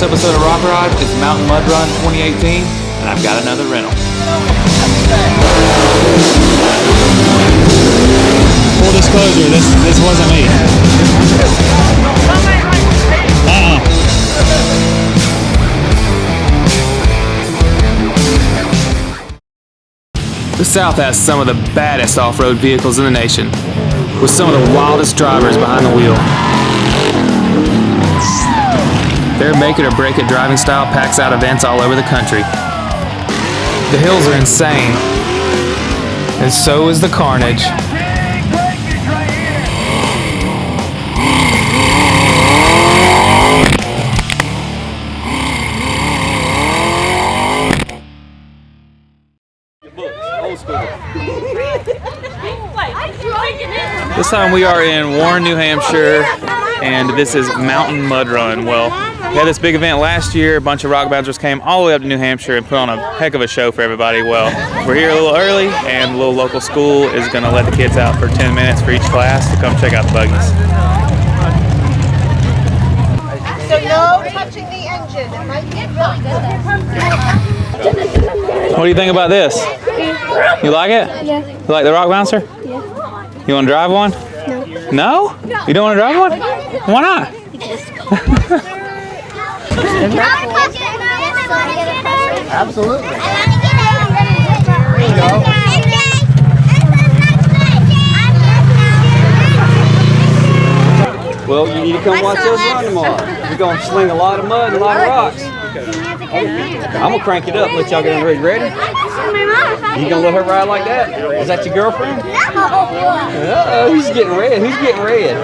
This episode of Rock Ride is Mountain Mud Run 2018, and I've got another rental. Full disclosure, this wasn't me. The South has some of the baddest off-road vehicles in the nation, with some of the wildest drivers behind the wheel. Their make it or break it driving style packs out events all over the country. The hills are insane, and so is the carnage. This time we are in Warren, New Hampshire, and this is Mountain Mud Run. Well, we had this big event last year. A bunch of rock bouncers came all the way up to New Hampshire and put on a heck of a show for everybody. Well, we're here a little early, and a little local school is going to let the kids out for 10 minutes for each class to come check out the buggies. So no touching the engine. It might get really good. What do you think about this? You like it? Yeah. You like the rock bouncer? Yeah. You want to drive one? No. No? You don't want to drive one? Why not? Absolutely. Well, you need to come watch us run tomorrow. We're going to sling a lot of mud and a lot of rocks. I'm going to crank it up and let y'all get ready. Ready? You going to let her ride like that? Is that your girlfriend? Uh-oh, who's getting red? Who's getting red?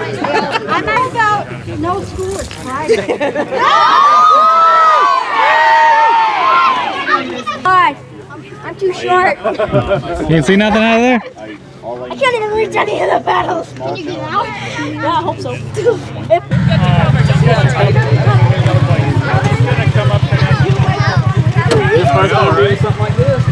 I'm not about no school, it's Friday. I'm too short. You can see nothing out of there? I can't even reach any of the pedals. Can you get out? Yeah, I hope so. This first time doing something like this?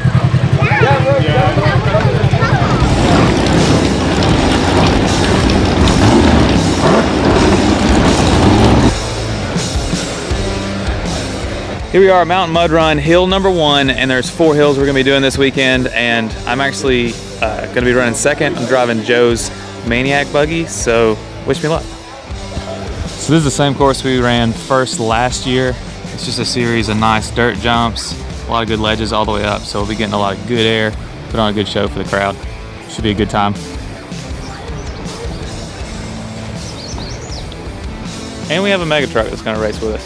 Here we are at Mountain Mud Run, hill number 1, and there's 4 hills we're going to be doing this weekend, and I'm actually going to be running second. I'm driving Joe's Maniac buggy, so wish me luck. So this is the same course we ran first last year. It's just a series of nice dirt jumps, a lot of good ledges all the way up, so we'll be getting a lot of good air, put on a good show for the crowd. Should be a good time. And we have a mega truck that's going to race with us.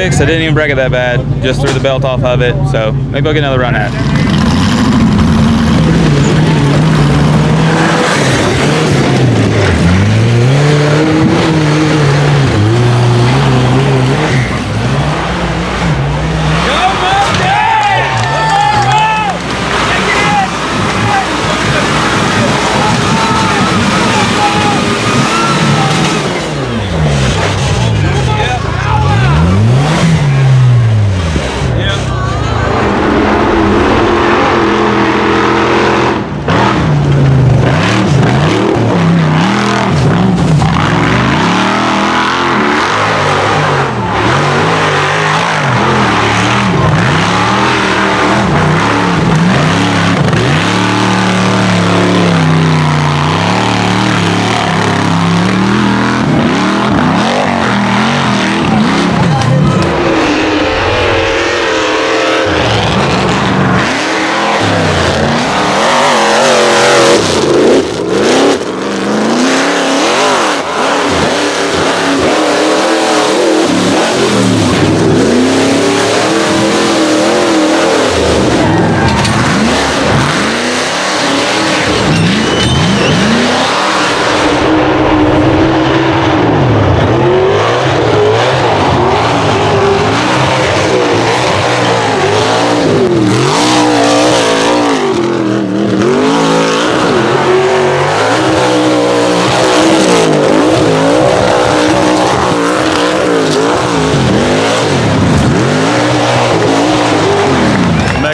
fixed. I didn't even break it that bad. Just threw the belt off of it. So maybe I'll get another run at it.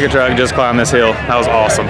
Truck just climbed this hill. That was awesome.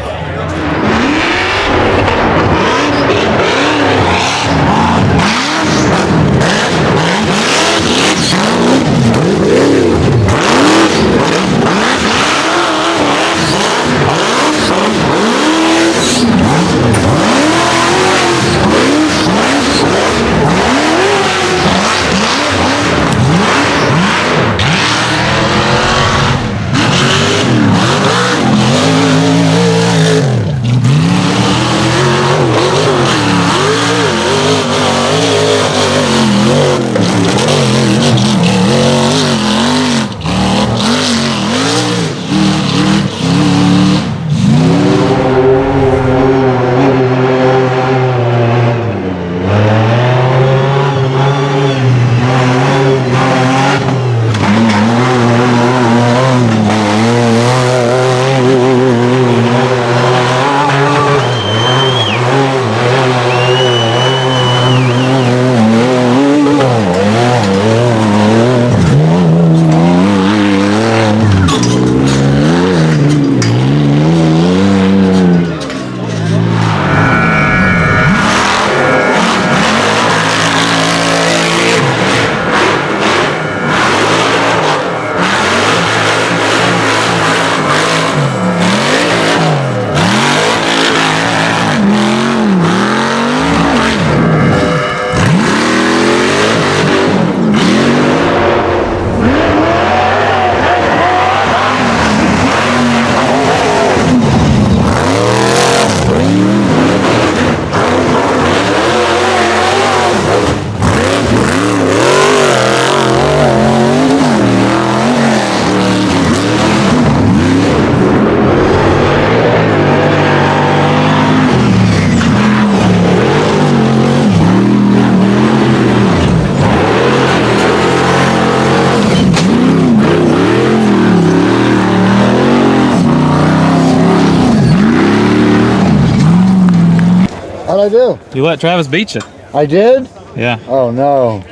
How'd I do? You let Travis beat you. I did? Yeah. Oh no.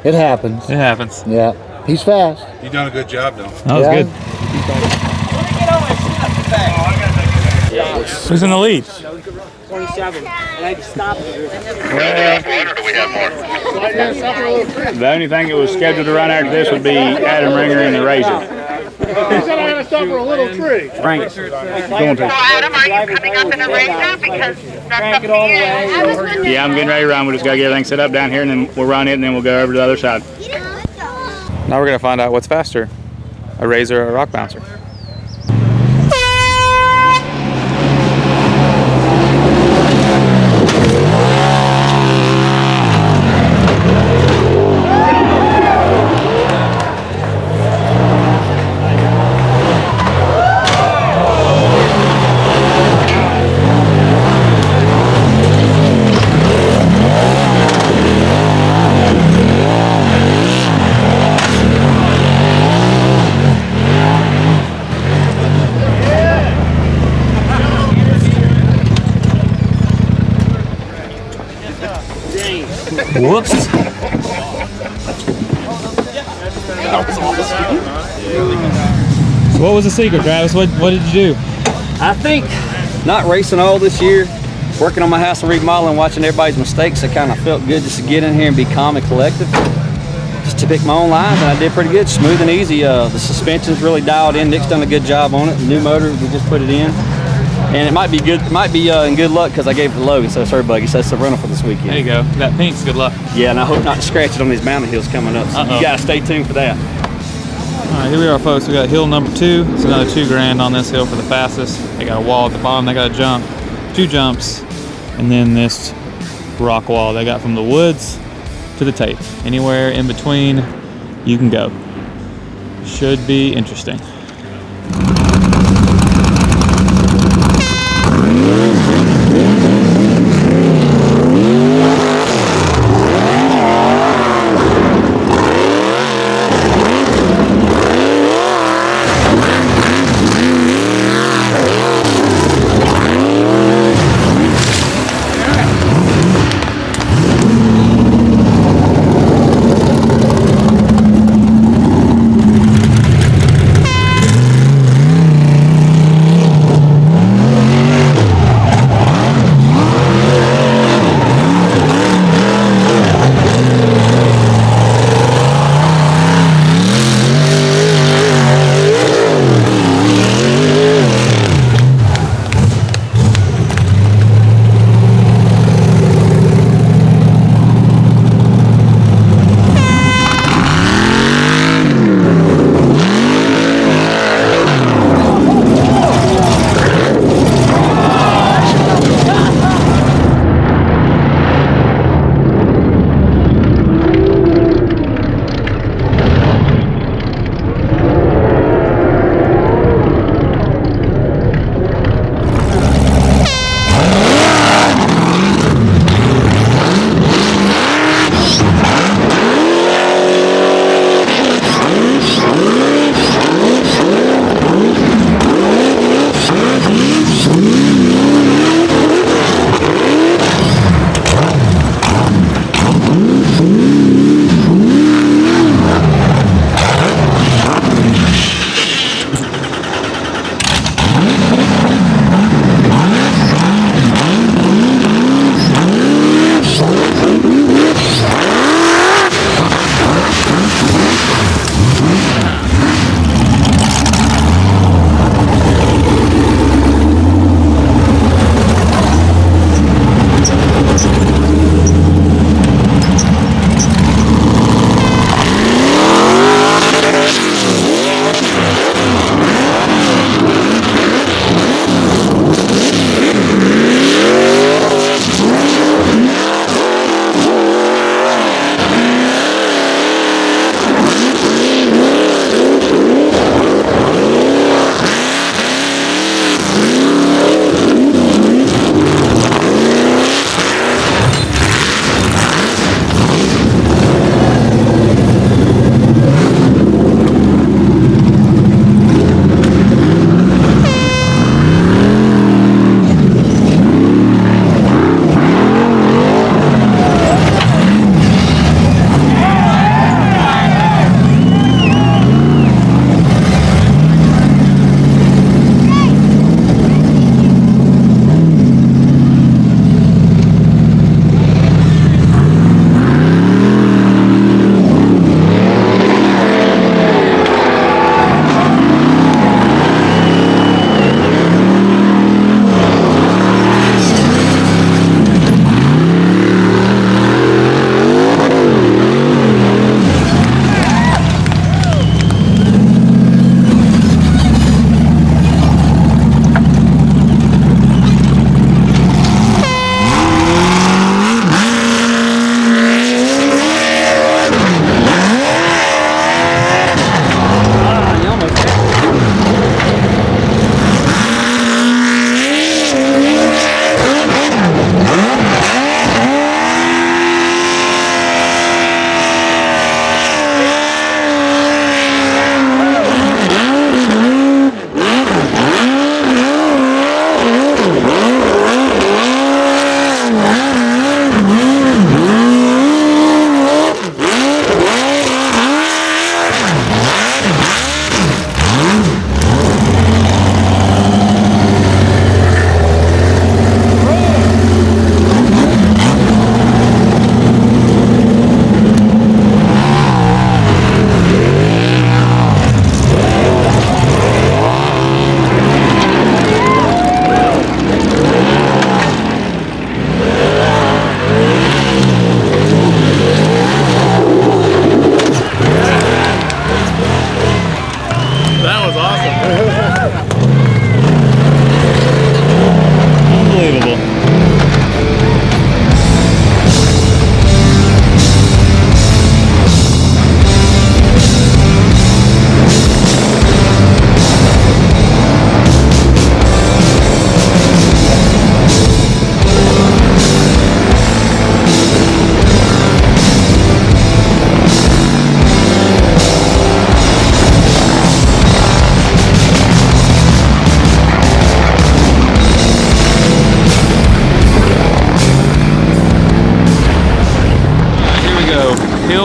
It happens. It happens. Yeah. He's fast. You done a good job though. That was good. Who's in the lead? 27. And I just stopped it. The only thing that was scheduled to run after this would be Adam Ringer and the Razor. He said I'm going to stop for a little tree. Frank, going to. Adam, are you coming up in a razor? Because that's up to you. Yeah, I'm getting ready to run. We just got to get everything set up down here, and then we'll run it, and then we'll go over to the other side. Now we're going to find out what's faster, a razor or a rock bouncer. So what was the secret, Travis? What did you do? I think not racing all this year, working on my house and remodeling, watching everybody's mistakes, I kind of felt good just to get in here and be calm and collective. Just to pick my own lines, and I did pretty good, smooth and easy. The suspension's really dialed in. Nick's done a good job on it. The new motor, we just put it in. And it might be good. It might be in good luck because I gave it to Logan, so it's her buggy. So that's the runner for this weekend. There you go. That pink's good luck. Yeah, and I hope not to scratch it on these mountain hills coming up. So you gotta stay tuned for that. All right, here we are, folks. We got hill number 2. It's another $2,000 on this hill for the fastest. They got a wall at the bottom. They got a jump, 2 jumps, and then this rock wall they got from the woods to the tape. Anywhere in between, you can go. Should be interesting.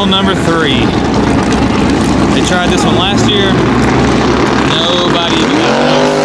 hill number 3. They tried this one last year. Nobody even got close.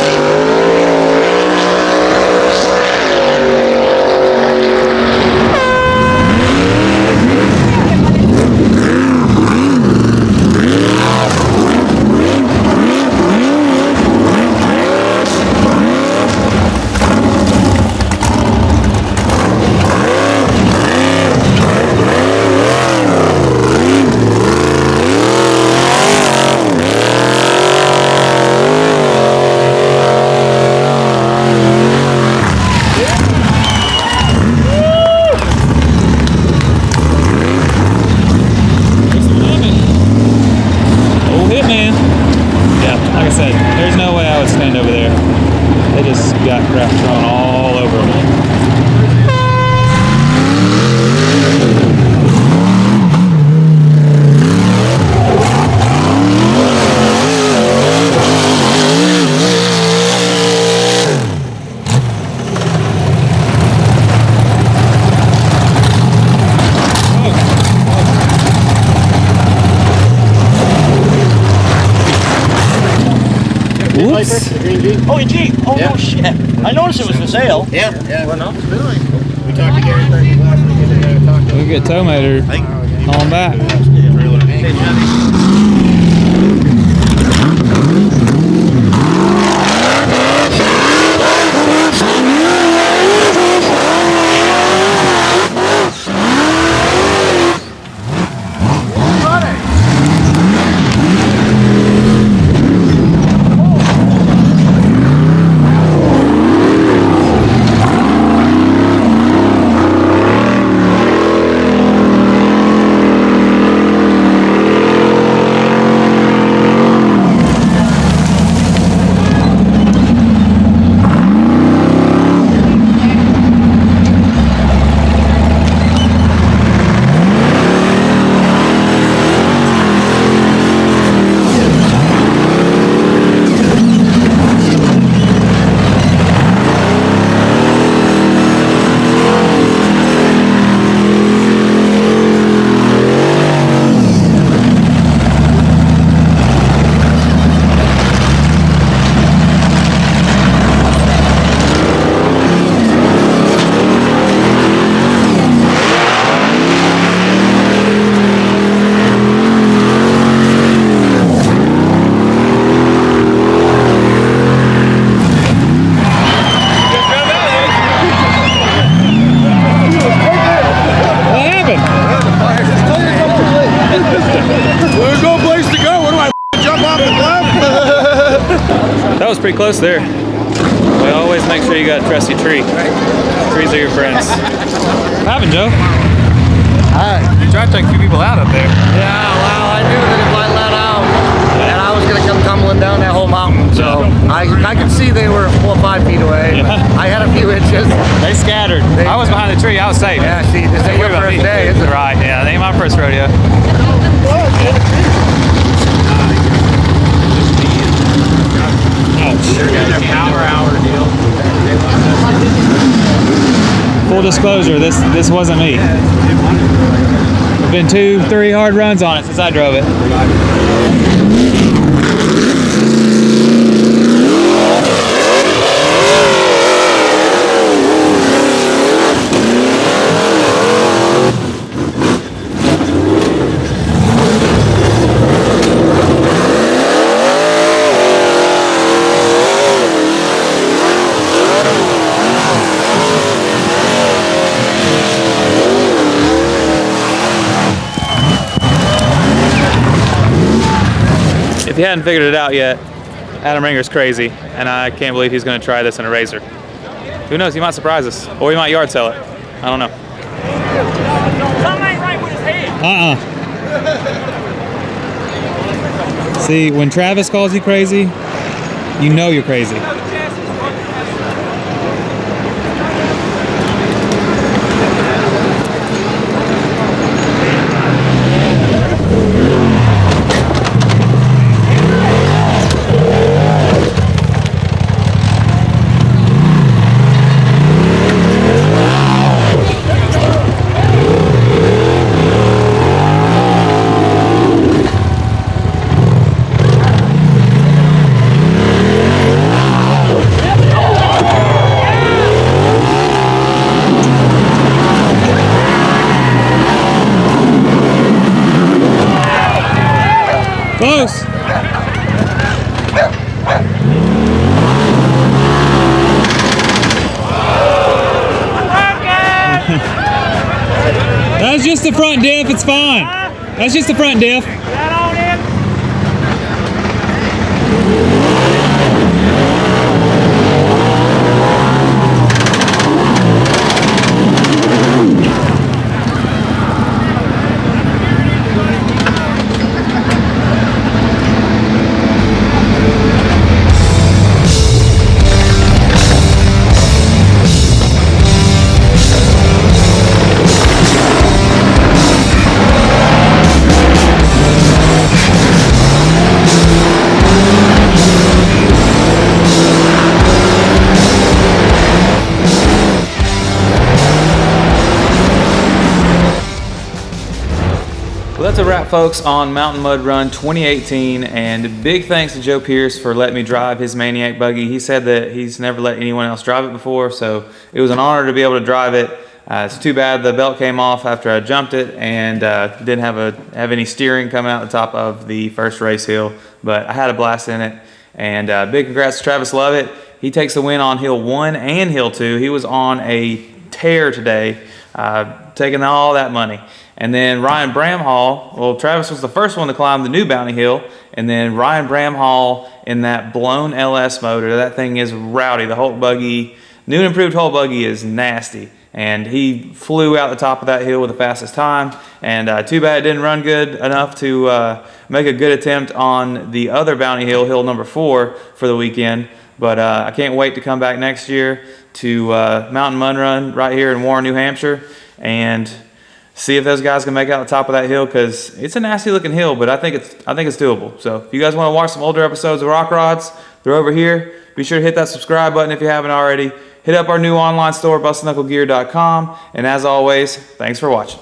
There's no way I would stand over there. They just got crap thrown all over them. Oops. Oh, a Jeep. Oh, no shit. I noticed it was for sale. Yeah. Well, no, it's really. We talked to Gary Thursday last week. We get tow motor on back. That was pretty close there. We always make sure you got a trusty tree. Trees are your friends. What happened, Joe? You tried to take a few people out up there. Yeah, well, I knew that if I let out, and I was going to come tumbling down that whole mountain. So I could see they were 4 or 5 feet away. Yeah. I had a few inches. They scattered. I was behind the tree. I was safe. Yeah, see, this ain't your first day, is it? Right, yeah, this ain't my first rodeo. Full disclosure, this wasn't me. There's been 2-3 hard runs on it since I drove it. If you hadn't figured it out yet, Adam Ringer's crazy, and I can't believe he's going to try this in a Razor. Who knows, he might surprise us, or he might yard sell it. I don't know. Something ain't right with his head. See, when Travis calls you crazy, you know you're crazy. Close. That's just the front diff, it's fine. That's just the front diff. Well, that's a wrap, folks, on Mountain Mud Run 2018, and big thanks to Joe Pierce for letting me drive his Maniac buggy. He said that he's never let anyone else drive it before, so it was an honor to be able to drive it. It's too bad the belt came off after I jumped it and didn't have any steering coming out the top of the first race hill, but I had a blast in it. And big congrats to Travis Lovett. He takes the win on Hill 1 and Hill 2. He was on a tear today, taking all that money. And then Ryan Bramhall, well, Travis was the first one to climb the new Bounty Hill, and then Ryan Bramhall in that blown LS motor. That thing is rowdy. The Hulk buggy, new and improved Hulk buggy is nasty. And he flew out the top of that hill with the fastest time. And too bad it didn't run good enough to make a good attempt on the other Bounty Hill, Hill number 4, for the weekend. But I can't wait to come back next year to Mountain Mud Run right here in Warren, New Hampshire, and see if those guys can make it out the top of that hill, because it's a nasty looking hill, but I think it's doable. So if you guys want to watch some older episodes of Rock Rods, they're over here. Be sure to hit that subscribe button if you haven't already. Hit up our new online store, bustknucklegear.com. And as always, thanks for watching.